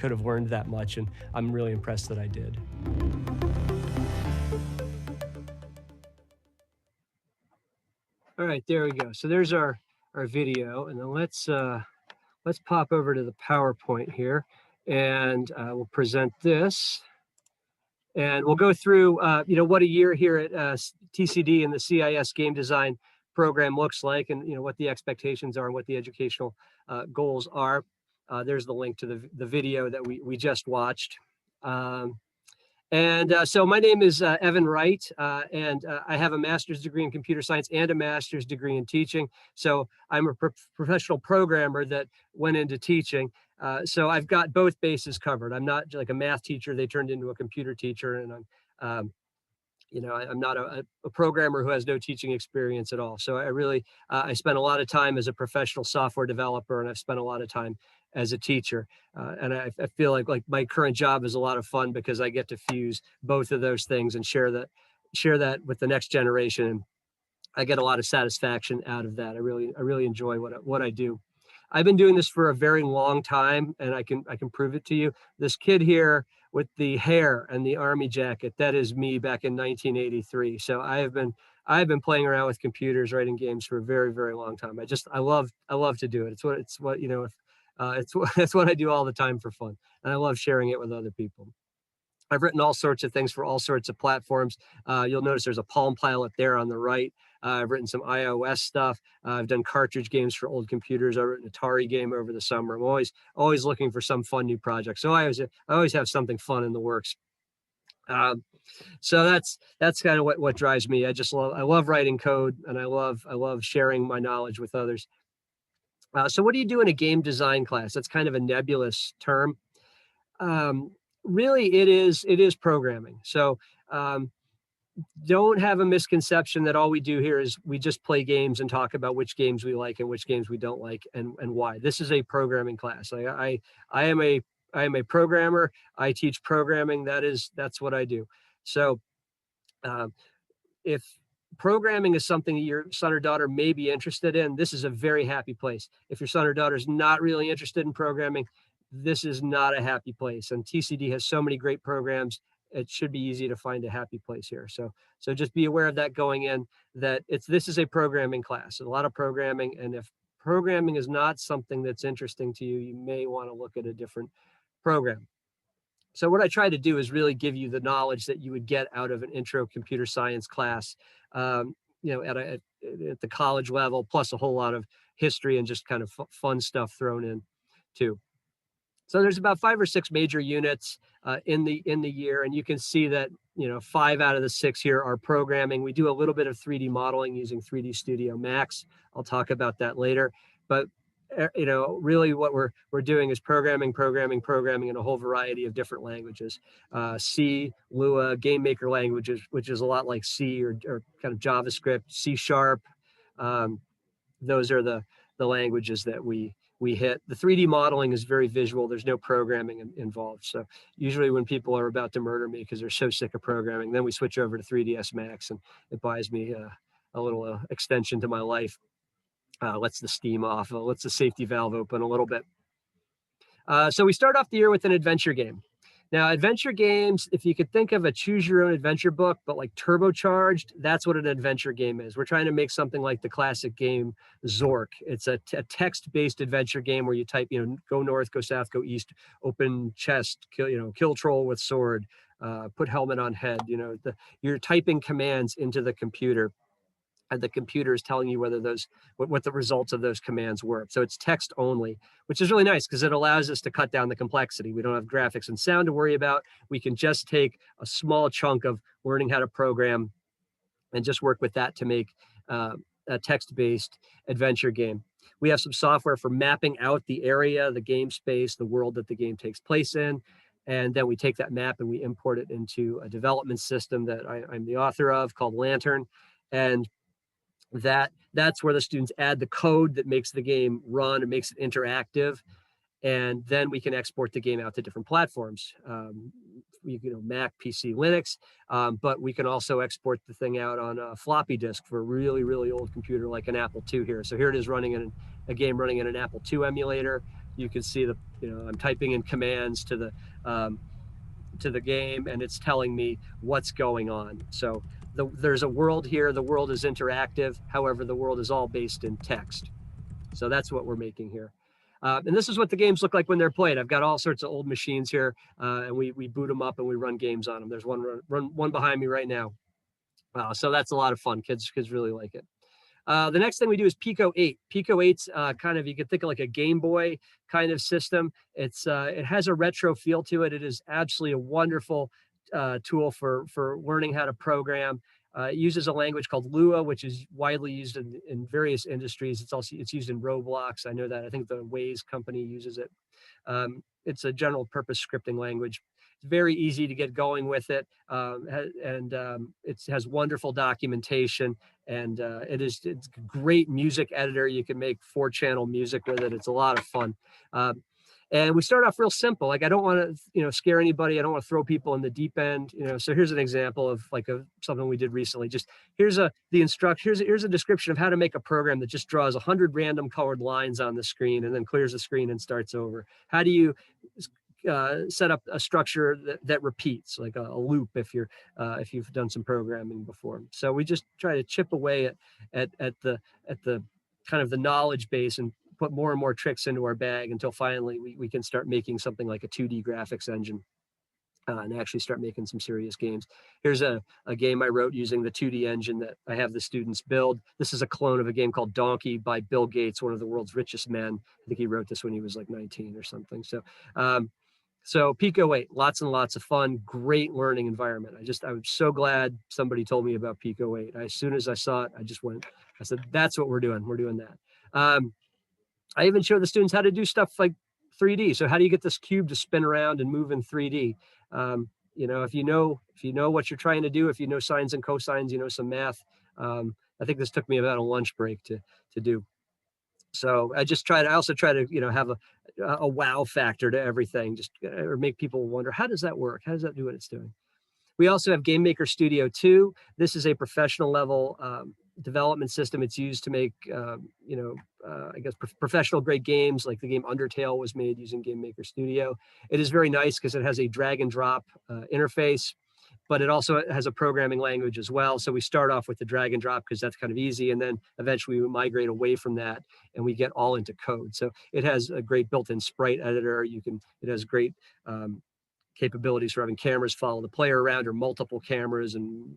could have learned that much, and I'm really impressed that I did. All right, there we go. So there's our video, and then let's pop over to the PowerPoint here, and we'll present this, and we'll go through what a year here at TCD and the CIS game design program looks like, and what the expectations are and what the educational goals are. There's the link to the video that we just watched. So my name is Evan Wright, and I have a master's degree in computer science and a master's degree in teaching. So I'm a professional programmer that went into teaching. So I've got both bases covered. I'm not like a math teacher. They turned into a computer teacher, and I'm not a programmer who has no teaching experience at all. So I spent a lot of time as a professional software developer, and I've spent a lot of time as a teacher. And I feel like my current job is a lot of fun because I get to fuse both of those things and share that with the next generation. And I get a lot of satisfaction out of that. I really enjoy what I do. I've been doing this for a very long time, and I can prove it to you. This kid here with the hair and the army jacket, that is me back in 1983. So I've been playing around with computers, writing games for a very, very long time. I love to do it. It's what I do all the time for fun, and I love sharing it with other people. I've written all sorts of things for all sorts of platforms. You'll notice there's a Palm Pilot there on the right. I've written some iOS stuff. I've done cartridge games for old computers. I've written an Atari game over the summer. I'm always looking for some fun new project. So I always have something fun in the works. So that's kind of what drives me. I love writing code, and I love sharing my knowledge with others. So what do you do in a game design class? That's kind of a nebulous term. Really, it is programming. So don't have a misconception that all we do here is we just play games and talk about which games we like and which games we don't like and why. This is a programming class. I am a programmer. I teach programming. That's what I do. So if programming is something your son or daughter may be interested in, this is a very happy place. If your son or daughter is not really interested in programming, this is not a happy place. And TCD has so many great programs. It should be easy to find a happy place here. So just be aware of that going in, that this is a programming class, a lot of programming. And if programming is not something that's interesting to you, you may want to look at a different program. So what I try to do is really give you the knowledge that you would get out of an intro computer science class, at the college level, plus a whole lot of history and just kind of fun stuff thrown in too. So there's about 5 or 6 major units in the year, and you can see that 5 out of the 6 here are programming. We do a little bit of 3D modeling using 3D Studio Max. I'll talk about that later, but really what we're doing is programming in a whole variety of different languages. C, Lua, game maker languages, which is a lot like C or kind of JavaScript, C#. Those are the languages that we hit. The 3D modeling is very visual. There's no programming involved. So usually when people are about to murder me because they're so sick of programming, then we switch over to 3ds Max, and it buys me a little extension to my life. Lets the steam off, lets the safety valve open a little bit. So we start off the year with an adventure game. Now, adventure games, if you could think of a choose your own adventure book, but like turbocharged, that's what an adventure game is. We're trying to make something like the classic game Zork. It's a text-based adventure game where you type, go north, go south, go east, open chest, kill troll with sword, put helmet on head. You're typing commands into the computer, and the computer is telling you whether what the results of those commands were. So it's text only, which is really nice because it allows us to cut down the complexity. We don't have graphics and sound to worry about. We can just take a small chunk of learning how to program and just work with that to make a text-based adventure game. We have some software for mapping out the area, the game space, the world that the game takes place in. And then we take that map and we import it into a development system that I'm the author of called Lantern. And that's where the students add the code that makes the game run and makes it interactive. And then we can export the game out to different platforms. Mac, PC, Linux, but we can also export the thing out on a floppy disk for a really, really old computer like an Apple II here. So here it is running in a game running in an Apple II emulator. you can see the, I'm typing in commands to the game, and it's telling me what's going on. So there's a world here. The world is interactive. However, the world is all based in text. So that's what we're making here. And this is what the games look like when they're played. I've got all sorts of old machines here, and we boot them up and we run games on them. There's one behind me right now. So that's a lot of fun. Kids really like it. The next thing we do is Pico 8. Pico 8's kind of, you could think of like a Game Boy kind of system. It has a retro feel to it. It is absolutely a wonderful tool for learning how to program. It uses a language called Lua, which is widely used in various industries. It's used in Roblox. I know that. I think the Waze company uses it. It's a general purpose scripting language. It's very easy to get going with it, and it has wonderful documentation, and it's a great music editor. You can make 4-channel music with it. It's a lot of fun. And we start off real simple. Like, I don't want to, scare anybody. I don't want to throw people in the deep end. So here's an example of like something we did recently. Just here's a description of how to make a program that just draws 100 random colored lines on the screen and then clears the screen and starts over. How do you set up a structure that repeats, like a loop, if you've done some programming before? So we just try to chip away at the kind of the knowledge base and put more and more tricks into our bag until finally we can start making something like a 2D graphics engine, and actually start making some serious games. Here's a game I wrote using the 2D engine that I have the students build. This is a clone of a game called Donkey by Bill Gates, one of the world's richest men. I think he wrote this when he was like 19 or something. So Pico 8, lots and lots of fun, great learning environment. I was so glad somebody told me about Pico 8. As soon as I saw it, I said, that's what we're doing. We're doing that. I even show the students how to do stuff like 3D. So how do you get this cube to spin around and move in 3D? If you know what you're trying to do, if you know sines and cosines, some math. I think this took me about a lunch break to do. So I also try to, have a wow factor to everything, or make people wonder, how does that work? How does that do what it's doing? We also have Game Maker Studio 2. This is a professional level development system. It's used to make, I guess, professional grade games, like the game Undertale was made using Game Maker Studio. It is very nice because it has a drag and drop interface, but it also has a programming language as well. So we start off with the drag and drop because that's kind of easy. And then eventually we migrate away from that and we get all into code. So it has a great built-in sprite editor. It has great capabilities for having cameras follow the player around, or multiple cameras and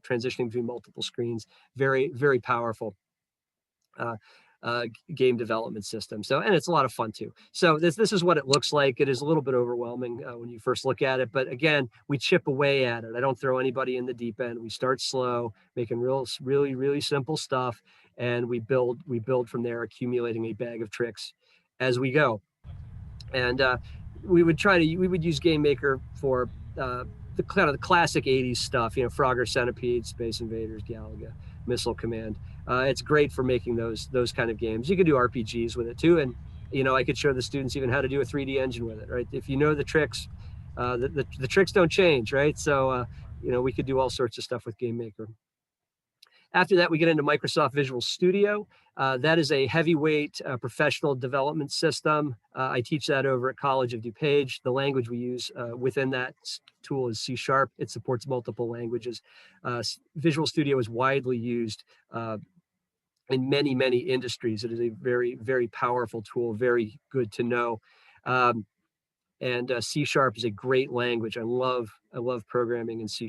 transitioning between multiple screens. Very, very powerful game development system. And it's a lot of fun too. So this is what it looks like. It is a little bit overwhelming when you first look at it, but again, we chip away at it. I don't throw anybody in the deep end. We start slow, making really, really simple stuff, and we build from there, accumulating a bag of tricks as we go. And we would use Game Maker for the kind of the classic 80s stuff, Frogger Centipede, Space Invaders, Galaga, Missile Command. It's great for making those kind of games. You can do RPGs with it too, and I could show the students even how to do a 3D engine with it, right? If you know the tricks, the tricks don't change, right? So we could do all sorts of stuff with Game Maker. After that, we get into Microsoft Visual Studio. That is a heavyweight professional development system. I teach that over at College of DuPage. The language we use within that tool is C#. It supports multiple languages. Visual Studio is widely used in many, many industries. It is a very, very powerful tool, very good to know. And C# is a great language. I love programming in C#.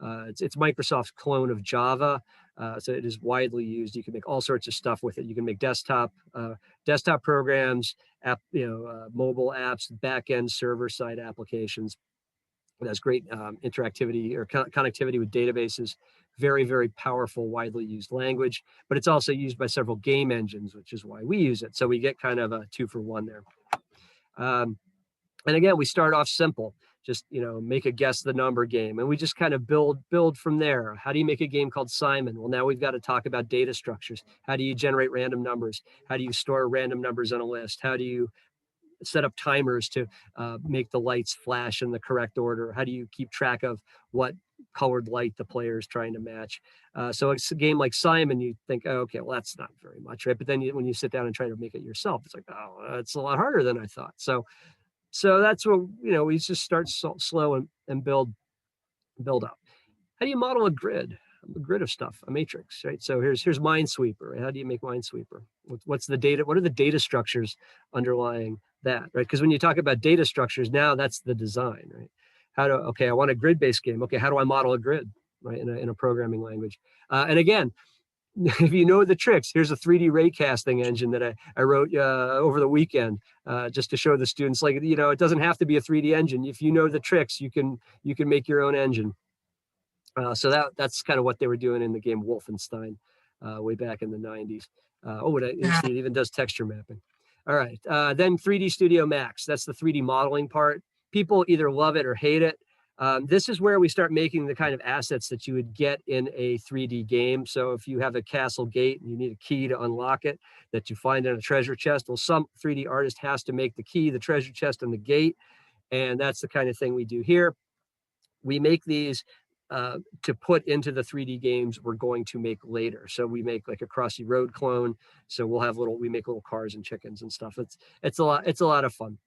It's Microsoft's clone of Java, so it is widely used. You can make all sorts of stuff with it. You can make desktop programs, mobile apps, back-end server-side applications. It has great interactivity or connectivity with databases. Very, very powerful, widely used language. But it's also used by several game engines, which is why we use it. So we get kind of a 2-for-1 there. And again, we start off simple. Just make a guess the number game, and we just kind of build from there. How do you make a game called Simon? Well, now we've got to talk about data structures. How do you generate random numbers? How do you store random numbers on a list? How do you set up timers to make the lights flash in the correct order? How do you keep track of what colored light the player is trying to match. So it's a game like Simon, you think, oh, okay, well, that's not very much, right? But then when you sit down and try to make it yourself, it's like, oh, it's a lot harder than I thought. So that's what, we just start slow and build up. How do you model a grid? A grid of stuff, a matrix, right? So here's Minesweeper. Right? How do you make Minesweeper? What's the data? What are the data structures underlying that, right? Because when you talk about data structures, now that's the design, right? Okay, I want a grid-based game. Okay, how do I model a grid, right, in a programming language? And again, if you know the tricks, here's a 3D raycasting engine that I wrote over the weekend, just to show the students, like, it doesn't have to be a 3D engine. If you know the tricks, you can make your own engine. So that's kind of what they were doing in the game Wolfenstein way back in the 90s. It even does texture mapping. All right, then 3D Studio Max. That's the 3D modeling part. People either love it or hate it. This is where we start making the kind of assets that you would get in a 3D game. So if you have a castle gate and you need a key to unlock it that you find in a treasure chest, well, some 3D artist has to make the key, the treasure chest, and the gate. And that's the kind of thing we do here. We make these to put into the 3D games we're going to make later. So we make like a Crossy Road clone. So we make little cars and chickens and stuff. It's a lot of fun.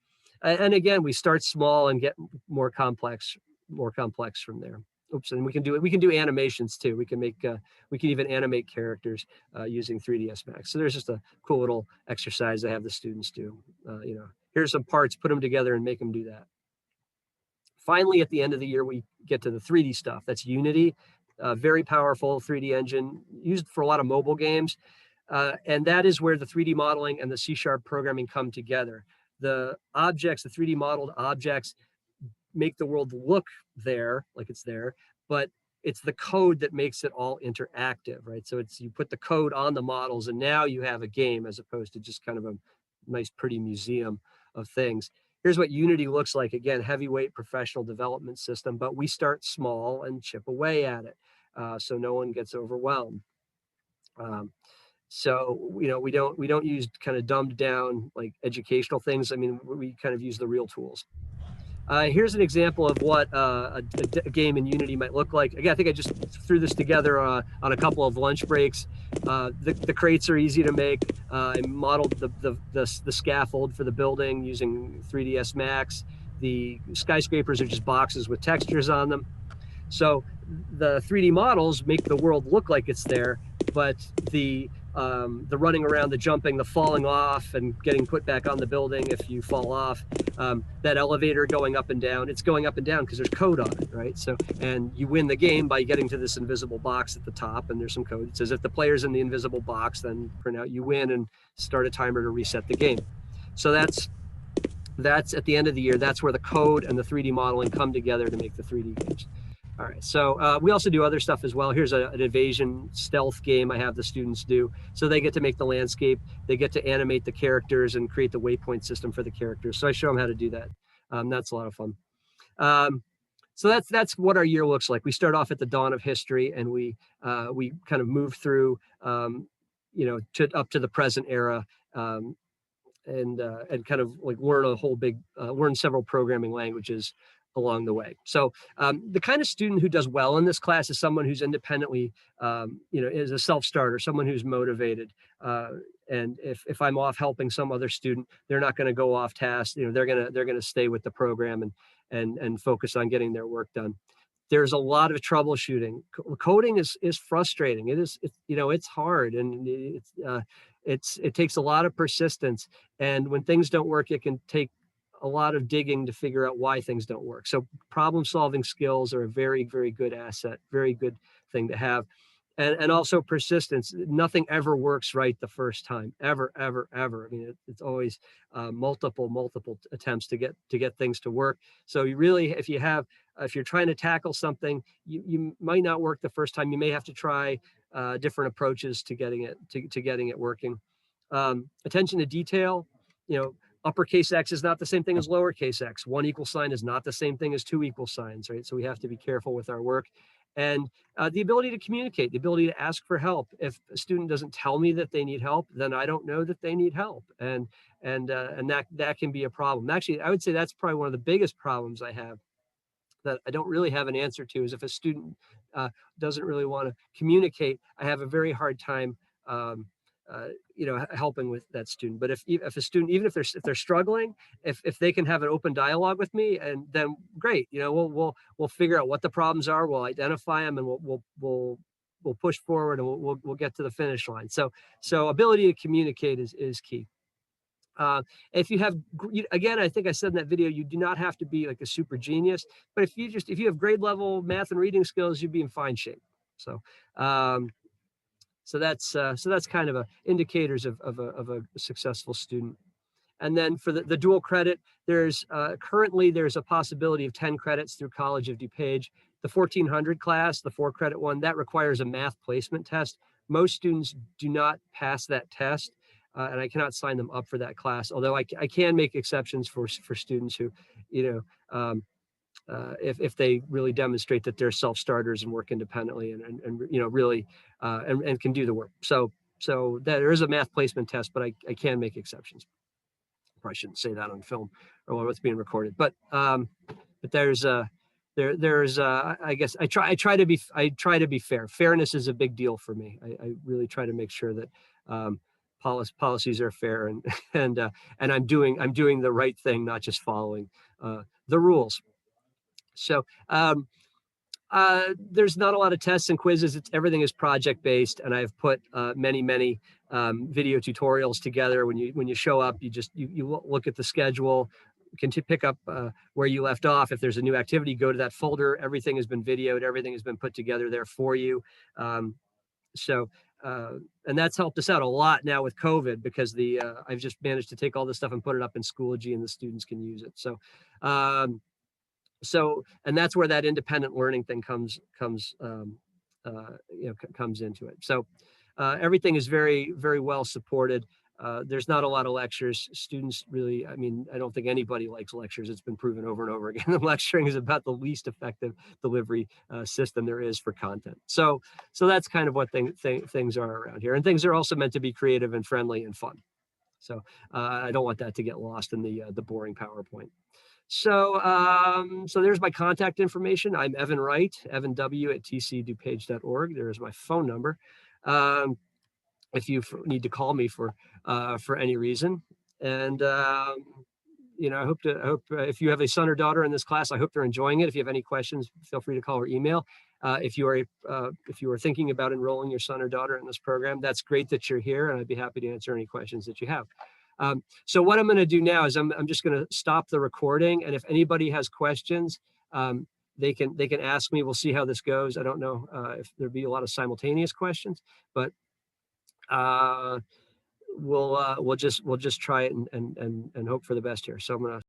And again, we start small and get more complex from there. Oops, and we can do animations too. We can even animate characters using 3ds Max. So there's just a cool little exercise I have the students do. Here's some parts, put them together and make them do that. Finally, at the end of the year, we get to the 3D stuff. That's Unity, a very powerful 3D engine used for a lot of mobile games. And that is where the 3D modeling and the C# programming come together. The 3D modeled objects make the world look there, like it's there, but it's the code that makes it all interactive, right? So you put the code on the models and now you have a game as opposed to just kind of a nice, pretty museum of things. Here's what Unity looks like. Again, heavyweight professional development system, but we start small and chip away at it so no one gets overwhelmed. So we don't use kind of dumbed down like educational things. I mean, we kind of use the real tools. Here's an example of what a game in Unity might look like. Again, I think I just threw this together on a couple of lunch breaks. The crates are easy to make. I modeled the scaffold for the building using 3ds Max. The skyscrapers are just boxes with textures on them. So the 3D models make the world look like it's there, but the running around, the jumping, the falling off and getting put back on the building if you fall off, that elevator going up and down, it's going up and down because there's code on it, right? So, and you win the game by getting to this invisible box at the top, and there's some code. It says if the player's in the invisible box, then print out you win and start a timer to reset the game. So that's at the end of the year, that's where the code and the 3D modeling come together to make the 3D games. All right, so we also do other stuff as well. Here's an evasion stealth game I have the students do. So they get to make the landscape, they get to animate the characters and create the waypoint system for the characters. So I show them how to do that. That's a lot of fun. So that's what our year looks like. We start off at the dawn of history and we kind of move through, up to the present era. And kind of like learn several programming languages along the way. So the kind of student who does well in this class is someone who's independently, is a self-starter, someone who's motivated. And if I'm off helping some other student, they're not going to go off task. They're going to stay with the program and focus on getting their work done. There's a lot of troubleshooting. Coding is frustrating. It's hard and it takes a lot of persistence. And when things don't work, it can take a lot of digging to figure out why things don't work. So problem solving skills are a very, very good asset, very good thing to have. And also persistence. Nothing ever works right the first time, ever. I mean, it's always multiple attempts to get things to work. So you really, if you're trying to tackle something, you might not work the first time. You may have to try different approaches to getting it working. Attention to detail, uppercase X is not the same thing as lowercase x. 1 equal sign is not the same thing as 2 equal signs, right? So we have to be careful with our work. And the ability to communicate, the ability to ask for help. If a student doesn't tell me that they need help, then I don't know that they need help. And that can be a problem. Actually, I would say that's probably one of the biggest problems I have that I don't really have an answer to is if a student doesn't really want to communicate, I have a very hard time helping with that student. But if a student, even if they're struggling, if they can have an open dialogue with me, and then great, we'll figure out what the problems are, we'll identify them, and we'll push forward, and we'll get to the finish line. So ability to communicate is key. If you have, again, I think I said in that video, you do not have to be like a super genius, but if you have grade level math and reading skills, you'd be in fine shape. So that's kind of indicators of a successful student. And then for the dual credit, there's currently a possibility of 10 credits through College of DuPage. The 1400 class, the 4-credit one, that requires a math placement test. Most students do not pass that test, and I cannot sign them up for that class. Although I can make exceptions for students who, if they really demonstrate that they're self-starters and work independently and really and can do the work. So there is a math placement test, but I can make exceptions. Probably shouldn't say that on film or what's being recorded, but there's I guess I try to be fair. Fairness is a big deal for me. I really try to make sure that policies are fair, and I'm doing the right thing, not just following the rules. So there's not a lot of tests and quizzes. Everything is project based, and I've put many video tutorials together. When you show up, you look at the schedule, you can pick up where you left off. If there's a new activity, go to that folder. Everything has been videoed. Everything has been put together there for you. And that's helped us out a lot now with COVID, because I've just managed to take all this stuff and put it up in Schoology, and the students can use it. And that's where that independent learning thing comes into it. So everything is very, very well supported. There's not a lot of lectures. Students really, I don't think anybody likes lectures. It's been proven over and over again that lecturing is about the least effective delivery system there is for content. So that's kind of what things are around here. And things are also meant to be creative and friendly and fun. So I don't want that to get lost in the boring PowerPoint. So there's my contact information. I'm Evan Wright, evanw@tcdupage.org. There's my phone number. If you need to call me for any reason. And I hope if you have a son or daughter in this class, I hope they're enjoying it. If you have any questions, feel free to call or email. If you are thinking about enrolling your son or daughter in this program, that's great that you're here, and I'd be happy to answer any questions that you have. So what I'm going to do now is I'm just going to stop the recording, and if anybody has questions, they can ask me. We'll see how this goes. I don't know if there'll be a lot of simultaneous questions, but we'll just try it and hope for the best here. So I'm going to